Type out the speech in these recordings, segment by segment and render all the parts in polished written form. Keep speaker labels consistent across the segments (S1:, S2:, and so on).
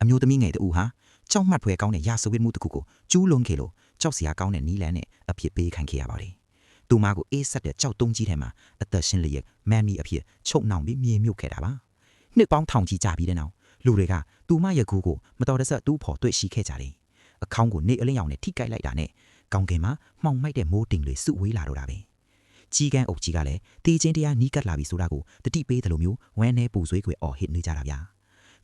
S1: အမျိုးသမီးငယ်တူဟာကြောက်မှတ်ဖွယ်ကောင်းတဲ့ရာဇဝတ်မှုတစ်ခုကိုကျူးလွန်ခဲ့လို့ကြောက်စရာကောင်းတဲ့နီးလန်းနဲ့အဖြစ်ပေးခံခဲ့ရပါတယ်။သူမကိုအေးဆက်တဲ့ကြောက်တုံးကြီးထဲမှာအသက်ရှင်လျက်မန်မီအဖြစ်ချုပ်နှောင်ပြီးမြေမြုပ်ခဲ့တာပါ။နှစ်ပေါင်းထောင်ကြီးကြာပြီးတဲ့နောက်လူတွေကသူမရဲ့ကူကိုမတော်တဆတူးဖော်တွေ့ရှိခဲ့ကြတယ်။အခေါင်းကိုနေအလင်းရောင်နဲ့ထိကိုက်လိုက်တာနဲ့ကောင်းကင်မှာမှောင်မိုက်တဲ့မိုးတိမ်တွေစုဝေးလာတော့တာပဲ။ကြီးကန်းအုပ်ကြီးကလည်းတေးချင်းတရားနီးကပ်လာပြီဆိုတာကိုတတိပေးတယ်လို့မျိုးဝမ်းနဲ့ပူဆွေးကွယ်အော်ဟစ်နေကြတာဗျာ။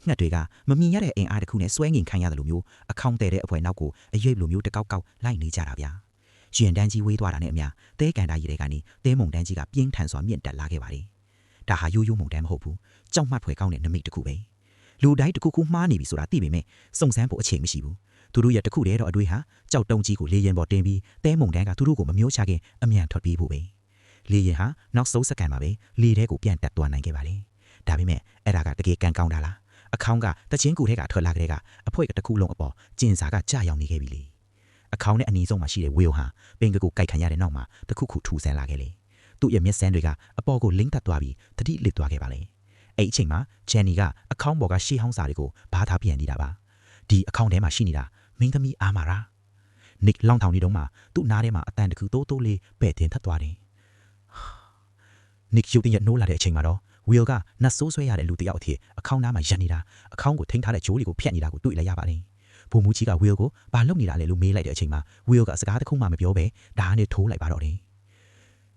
S1: ငှက်တွေကမမြင်ရတဲ့အင်အားတစ်ခုနဲ့ဆွဲငင်ခံရတယ်လို့မျိုးအခေါင်းတဲတဲ့အဖွဲနောက်ကိုအရွေ့လိုမျိုးတကောက်ကောက်လိုက်နေကြတာဗျာ။ရင်တန်းကြီးဝေးသွားတာနဲ့အမျှတဲကန်တာကြီးတွေကနေတဲမုံတန်းကြီးကပြင်းထန်စွာမြင့်တက်လာခဲ့ပါတယ်။ဒါဟာရိုးရိုးမုံတန်းမဟုတ်ဘူး။ကြောက်မှတ်ဖွယ်ကောင်းတဲ့နမိတ်တစ်ခုပဲ။လူတိုင်းတစ်ခုခုမှားနေပြီဆိုတာသိပေမဲ့စုံစမ်းဖို့အချိန်မရှိဘူး။သူတို့ရဲ့တစ်ခုတည်းတော့အတွေ့ဟာကြောက်တုံးကြီးကိုလေရင်ပေါ်တင်ပြီးတဲမုံတန်းကသူတို့ကိုမမျိုးချခင်အမြန်ထွက်ပြေးဖို့ပဲ။လေရင်ဟာနောက်ဆုံးစက္ကန့်မှာပဲလေထဲကိုပြန်တက်သွားနိုင်ခဲ့ပါလေ။ဒါပေမဲ့အဲ့ဒါကတကယ်ကံကောင်းတာလား။အခေါင်းကတချင်းကူထဲကထွက်လာတဲ့ကအဖွဲတစ်ခုလုံးအပေါ်ကျင်စာကကြာရောက်နေခဲ့ပြီလေအခေါင်းနဲ့အနီးဆုံးမှာရှိတဲ့ဝေယိုဟာပင်ကကိုကြိုက်ခံရတဲ့နောက်မှာတခုခုထူဆန်းလာခဲ့လေသူ့ရဲ့မျက်စမ်းတွေကအပေါ်ကိုလိမ့်တက်သွားပြီးတတိလစ်သွားခဲ့ပါလေအဲ့အချိန်မှာဂျန်နီကအခေါင်းပေါ်ကရှေးဟောင်းစာတွေကိုဘားထားပြန်နေတာပါဒီအခေါင်းထဲမှာရှိနေတာမင်းသမီးအာမာရာနစ်လောင်ထောင်နေတော့မှသူ့နားထဲမှာအတန်တခုတိုးတိုးလေးပဲ့တင်ထပ်သွားတယ်နစ်ရုတ်တရက်နိုးလာတဲ့အချိန်မှာတော့ဝီယိုကနတ်ဆိုးဆွဲရတဲ့လူတယောက်အဖြစ်အခေါင်းသားမှာရပ်နေတာအခေါင်းကိုထိန်းထားတဲ့ဂျိုးတွေကိုဖျက်နေတာကိုတွေ့လိုက်ရပါတယ်ဘုံမူကြီးကဝီယိုကိုဘာလုပ်နေတာလဲလို့မေးလိုက်တဲ့အချိန်မှာဝီယိုကစကားတစ်ခုမှမပြောဘဲဓာတ်နဲ့ထိုးလိုက်ပါတော့တယ်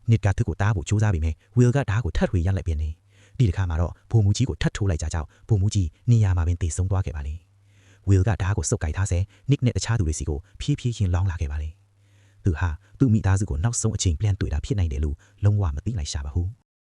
S1: နစ်ကသူ့ကိုတားဖို့ကြိုးစားပြီးမြဲဝီယိုကဓာတ်ကိုထပ်ထွေရလိုက်ပြန်တယ်ဒီတစ်ခါမှာတော့ဘုံမူကြီးကိုထပ်ထိုးလိုက်ကြကြောက်ဘုံမူကြီးနေရာမှာပင်တေဆုံးသွားခဲ့ပါလေဝီယိုကဓာတ်ကိုစုပ်ကိုက်ထားဆဲနစ်နဲ့တခြားသူတွေစီကိုဖြည်းဖြည်းချင်းလောင်းလာခဲ့ပါလေသူဟာသူ့မိသားစုကိုနောက်ဆုံးအချိန်ပြန်တွေ့တာဖြစ်နိုင်တယ်လို့လုံးဝမသိလိုက်ရှာပါဘူး